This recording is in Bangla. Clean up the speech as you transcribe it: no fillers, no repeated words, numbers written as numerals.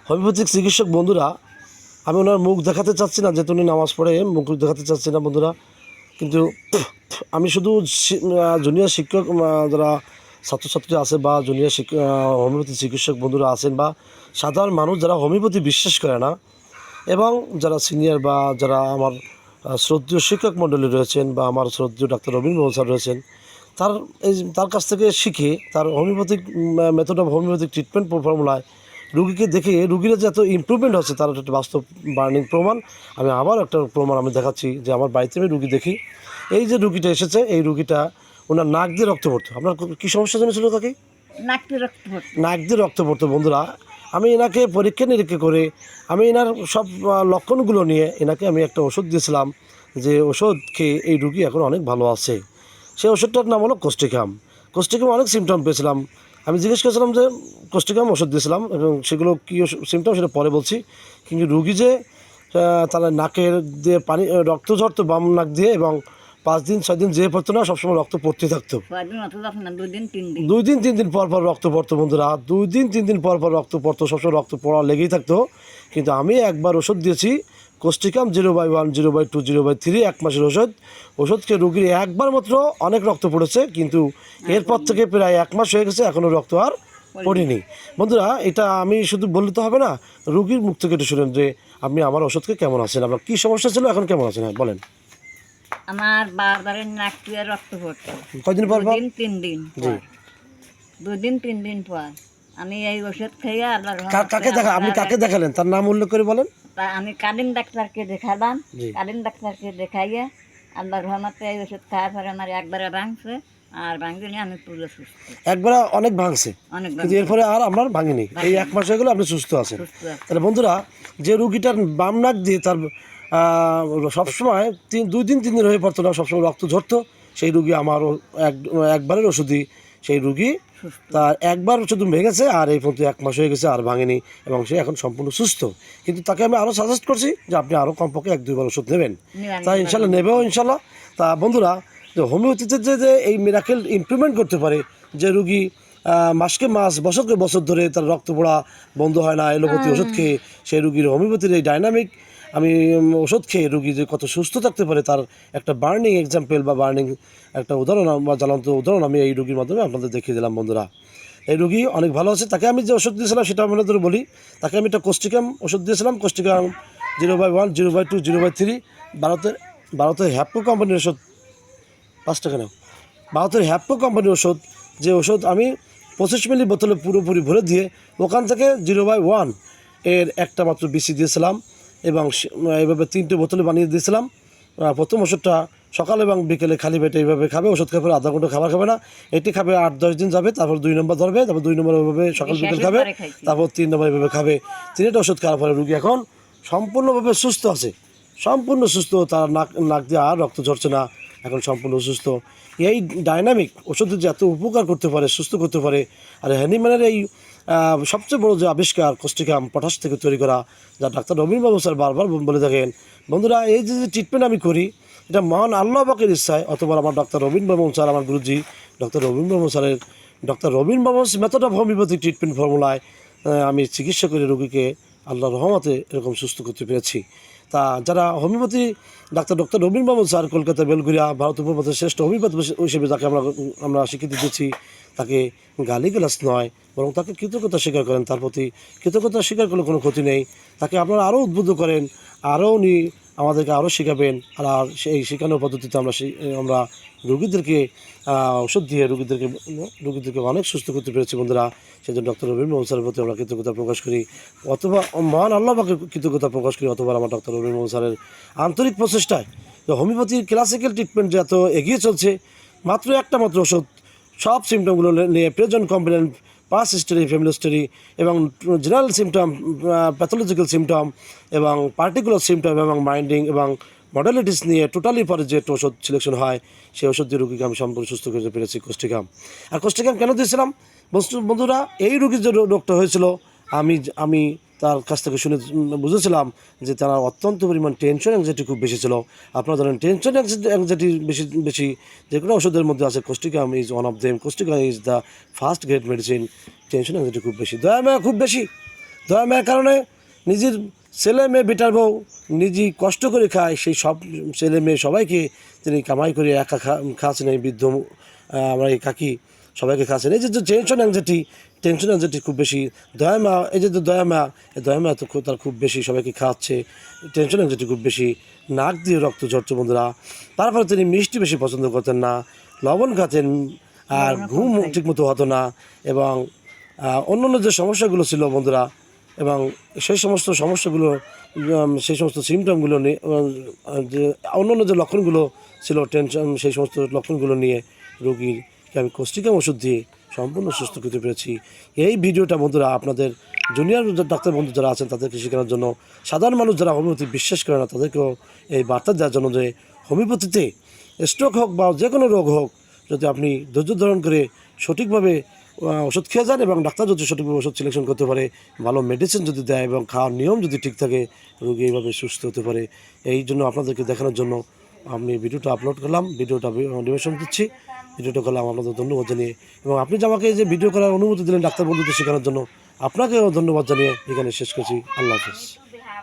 হোমিওপ্যাথিক চিকিৎসক বন্ধুরা, আমি ওনার মুখ দেখাতে চাচ্ছি না, যেহেতু উনি নামাজ পড়ে মুখ দেখাতে চাচ্ছি না বন্ধুরা। কিন্তু আমি শুধু জুনিয়র শিক্ষক যারা ছাত্রছাত্রী আছে বা জুনিয়র হোমিওপ্যাথি চিকিৎসক বন্ধুরা আছেন বা সাধারণ মানুষ যারা হোমিওপ্যাথি বিশ্বাস করে না, এবং যারা সিনিয়র বা যারা আমার শ্রদ্ধেয় শিক্ষক মণ্ডলী রয়েছেন বা আমার শ্রদ্ধেয় ডাক্তার রবীন্দ্র মোহন স্যার রয়েছেন, তার কাছ থেকে শিখে তার homeopathic method of homeopathic treatment ফর্মুলায় রুগীকে দেখে রুগীরা যে এত ইমপ্রুভমেন্ট হচ্ছে তার একটা বাস্তব বার্নিং প্রমাণ। আমি আবার একটা প্রমাণ আমি দেখাচ্ছি যে আমার বাড়িতে আমি রুগী দেখি। এই যে রুগীটা এসেছে, এই রুগীটা ওনার নাক দিয়ে রক্ত পড়তো। আপনার কী সমস্যা জেনেছিল কাকি? নাক দিয়ে রক্ত পড়তো বন্ধুরা। আমি এনাকে পরীক্ষা নিরীক্ষা করে আমি এনার সব লক্ষণগুলো নিয়ে এনাকে আমি একটা ওষুধ দিয়েছিলাম, যে ওষুধ খেয়ে এই রুগী এখন অনেক ভালো আছে। সেই ওষুধটার নাম হলো কোস্টিকাম। অনেক সিমটম পেয়েছিলাম। আমি জিজ্ঞেস করেছিলাম যে কোস্টিকাম ওষুধ দিয়েছিলাম, এবং সেগুলো কী সিমটম সেটা পরে বলছি। কিন্তু রুগী যে তাহলে নাকের দিয়ে পানি রক্ত ঝরতো বাম নাক দিয়ে, এবং 5 দিন 6 দিন যে পড়তো না, সবসময় রক্ত পড়তে থাকতো। 2 দিন 3 দিন পর পর রক্ত পড়তো বন্ধুরা। 2 দিন 3 দিন পর পর রক্ত পড়তো, সবসময় রক্ত পড়া লেগেই থাকতো। কিন্তু আমি একবার ওষুধ দিয়েছি কোস্টিকাম 0/1 0/2 0/3, 1 মাসের ওষুধকে রুগীর একবার মাত্র অনেক রক্ত পড়েছে, কিন্তু এরপর থেকে প্রায় 1 মাস হয়ে গেছে, এখনও রক্ত আর পড়িনি বন্ধুরা। এটা আমি শুধু বললে তো হবে না, রুগীর মুখ থেকে একটু শুনেন যে আপনি আমার ওষুধকে কেমন আছেন, আপনার কী সমস্যা ছিল, এখন কেমন আছেন, হ্যাঁ বলেন। আমার বারবারের নাক দিয়ে রক্ত পড়তো। কয়দিন পর পর? 2 দিন 3 দিন পর। 2 দিন 3 দিন পর আমি এই ওষুধ খেয়ে আপনি কাকে দেখালেন, তার নাম উল্লেখ করে বলেন। আমি কালিম ডাক্তারকে দেখালাম। কালিম ডাক্তারকে দেখাইয়ে আল্লাহর রহমতে এই ওষুধ খাওয়ার পরে আমার একবারে ভাঙছে, আর ভাঙিনি, আমি পুরো সুস্থ। একবার অনেক ভাঙছে, কিন্তু এরপরে আর আপনার ভাঙেনি। এই 1 মাস হয়ে গেলে আপনি সুস্থ আছেন। তাহলে বন্ধুরা, যে রুগীটার বাম নাক দিয়ে তার সবসময় 2 দিন 3 দিন হয়ে পড়তো না, সবসময় রক্ত ঝরতো, সেই রুগী আমারও একবারের ওষুধই সেই রুগী তার একবার শুধু ভেঙেছে, আর এই পর্যন্ত 1 মাস হয়ে গেছে আর ভাঙেনি, এবং সে এখন সম্পূর্ণ সুস্থ। কিন্তু তাকে আমি আরও সাজেস্ট করছি যে আপনি আরও কমপক্ষে 1-2 বার ওষুধ নেবেন, তা ইনশাল্লাহ নেবেও ইনশাল্লাহ। তা বন্ধুরা, যে হোমিওপ্যাথিতে যে এই মিরাকেল ইমপ্রুভমেন্ট করতে পারে, যে রুগী মাসকে মাস বছরকে বছর ধরে তার রক্ত পড়া বন্ধ হয় না এলোপ্যাথি ওষুধ খেয়ে, সেই রুগীর হোমিওপ্যাথির এই ডাইনামিক আমি ওষুধ খেয়ে রুগী যে কত সুস্থ থাকতে পারে তার একটা বার্নিং এক্সাম্পল বা বার্নিং একটা উদাহরণ বা জ্বলন্ত উদাহরণ আমি এই রুগীর মাধ্যমে আপনাদের দেখিয়ে দিলাম বন্ধুরা। এই রুগী অনেক ভালো আছে। তাকে আমি যে ওষুধ দিয়েছিলাম সেটা আমি ধরে বলি। তাকে আমি একটা কোস্টিকাম ওষুধ দিয়েছিলাম, কোস্টিকাম 0/1 0/2 0/3, ভারতের হ্যাপকো কোম্পানির ওষুধ। 5 টাকা নাও। ভারতের হ্যাপকো কোম্পানির ওষুধ, যে ওষুধ আমি 25 মিলি বোতলে পুরোপুরি ভরে দিয়ে ওখান থেকে 0/1 এর একটা মাত্র বিসি দিয়েছিলাম, এবং এইভাবে 3টে বোতলে বানিয়ে দিয়েছিলাম। প্রথম ওষুধটা সকাল এবং বিকেলে খালি পেটে এইভাবে খাবে, ওষুধ খাবে, আধা ঘন্টা খাবার খাবে না, এটি খাবে 8-10 দিন যাবে, তারপর 2 নম্বর ধরবে, তারপর 2 নম্বর ওইভাবে সকাল বিকেল খাবে, তারপর 3 নম্বর এইভাবে খাবে। 3টা ওষুধ খাওয়ার পরে রুগী এখন সম্পূর্ণভাবে সুস্থ আছে, সম্পূর্ণ সুস্থ। তার নাক দিয়ে আর রক্ত ঝরছে না, এখন সম্পূর্ণ সুস্থ। এই ডাইনামিক ওষুধ যে এত উপকার করতে পারে, সুস্থ করতে পারে, আর হ্যানিম্যানের এই সবচেয়ে বড় যে আবিষ্কার কোস্টিকাম পটাশ থেকে তৈরি করা, যা ডাক্তার রবীন্দ্রবাবু স্যার বারবার বলে থাকেন বন্ধুরা, এই যে ট্রিটমেন্ট আমি করি এটা মহান আল্লাহ পাকের ইচ্ছায়, অথবা আমার ডাক্তার রবীন্দ্রবাবু স্যার, আমার গুরুজি ডক্টর রবীন্দ্রবাবু স্যারের ডক্টর রবীন্দ্রবাবু মেথড অফ হোমিওপ্যাথিক ট্রিটমেন্ট ফর্মুলায় আমি চিকিৎসা করে রোগীকে আল্লাহর রহমতে এরকম সুস্থ করতে পেরেছি। তা যারা হোমিওপ্যাথি ডক্টর রবীন্দ্রবাবু স্যার, কলকাতা বেলগুড়িয়া, ভারত উপমহাদেশের শ্রেষ্ঠ হোমিওপ্যাথি হিসেবে যাকে আমরা স্বীকৃতি দিচ্ছি, তাকে গালিগালাজ নয়, বরং তাকে কৃতজ্ঞতা স্বীকার করেন। তার প্রতি কৃতজ্ঞতা স্বীকার করলে কোনো ক্ষতি নেই। তাকে আপনারা আরও উদ্বুদ্ধ করেন, আরও উনি আমাদেরকে আরও শেখাবেন, আর সেই শেখানোর পদ্ধতিতে আমরা রুগীদেরকে ওষুধ দিয়ে রুগীদেরকে অনেক সুস্থ করতে পেরেছি বন্ধুরা। সেই জন্য ডক্টর রবীন্দ্রবাবু স্যারের প্রতি আমরা কৃতজ্ঞতা প্রকাশ করি, অথবা মহান আল্লাহকে কৃতজ্ঞতা প্রকাশ করি, অথবা আমার ডক্টর রবীন্দ্রবাবু স্যারের আন্তরিক প্রচেষ্টায় হোমিওপ্যাথির ক্লাসিক্যাল ট্রিটমেন্ট যে এত এগিয়ে চলছে। মাত্র একটা মাত্র ওষুধ সব সিমটমগুলো নিয়ে, present, complain, past history, family history, এবং জেনারেল সিমটম, প্যাথোলজিক্যাল সিমটম, এবং পার্টিকুলার সিমটম, এবং মাইন্ডিং এবং মডালিটিস নিয়ে টোটালি পরে যে একটা ওষুধ সিলেকশন হয়, সেই ওষুধ দিয়ে রুগীকে আমি সম্পূর্ণ সুস্থ করতে পেরেছি কোস্টিকাম। আর কোস্টিকাম কেন দিয়েছিলাম বন্ধুরা, এই রুগীর যে রোগটা হয়েছিল, আমি তার কাছ থেকে শুনে বুঝেছিলাম যে তার অত্যন্ত পরিমাণ টেনশন অ্যাংজাইটি খুব বেশি ছিল। আপনারা জানেন টেনশন অ্যাংজাইটি বেশি যে কোনো ওষুধের মধ্যে আছে, Causticum is one of them. Causticum is the first grade medicine. Tension anxiety খুব বেশি, দয়াময় খুব বেশি। দয়া মায়ের কারণে নিজের ছেলে মেয়ে বেটার বউ নিজেই কষ্ট করে খায়, সেই সব ছেলে মেয়ে সবাইকে তিনি কামাই করে একা খাচ্ছেন। এই বৃদ্ধ আমার এই কাকি সবাইকে খাচ্ছেন। এই যে টেনশন অ্যাংজাইটি খুব বেশি। দয়া মা, এই যে দয়া মা, এই দয়া মা তো তার খুব বেশি সবাইকে খাওয়াচ্ছে, টেনশন অ্যাংজাইটি খুব বেশি, নাক দিয়ে রক্ত ঝরছে বন্ধুরা। তারপরে তিনি মিষ্টি বেশি পছন্দ করতেন না, লবণ খাতেন, আর ঘুম ঠিকমতো হতো না, এবং অন্য যে সমস্যাগুলো ছিল বন্ধুরা, এবং সেই সমস্ত সমস্যাগুলো, সেই সমস্ত সিমটমগুলো নিয়ে, যে অন্য যে লক্ষণগুলো ছিল টেনশন, সেই সমস্ত লক্ষণগুলো নিয়ে রোগীকে আমি কোষ্টিকাম ওষুধ দিয়ে সম্পূর্ণ সুস্থ করতে পেরেছি। এই ভিডিওটা বন্ধুরা আপনাদের জুনিয়র ডাক্তার বন্ধু যারা আছেন তাদেরকে শেখানোর জন্য, সাধারণ মানুষ যারা হোমিওপ্যাথি বিশ্বাস করে না তাদেরকেও এই বার্তা দেওয়ার জন্য যে হোমিওপ্যাথিতে স্ট্রোক হোক বা যে কোনো রোগ হোক, যদি আপনি ধৈর্য ধারণ করে সঠিকভাবে ওষুধ খেয়ে যান এবং ডাক্তার যদি সঠিকভাবে ওষুধ সিলেকশন করতে পারে, ভালো মেডিসিন যদি দেয় এবং খাওয়ার নিয়ম যদি ঠিক থাকে, রোগী এইভাবে সুস্থ হতে পারে। এই জন্য আপনাদেরকে দেখানোর জন্য আমি ভিডিওটা আপলোড করলাম, ভিডিওটা অ্যানিমেশন দিচ্ছি, ভিডিওটা করলাম আপনাদের ধন্যবাদ জানিয়ে। এবং আপনি যে আমাকে যে ভিডিও করার অনুমতি দিলেন ডাক্তার বন্ধুদের শেখানোর জন্য, আপনাকেও ধন্যবাদ জানিয়ে এখানে শেষ করছি। আল্লাহ হাফেজ।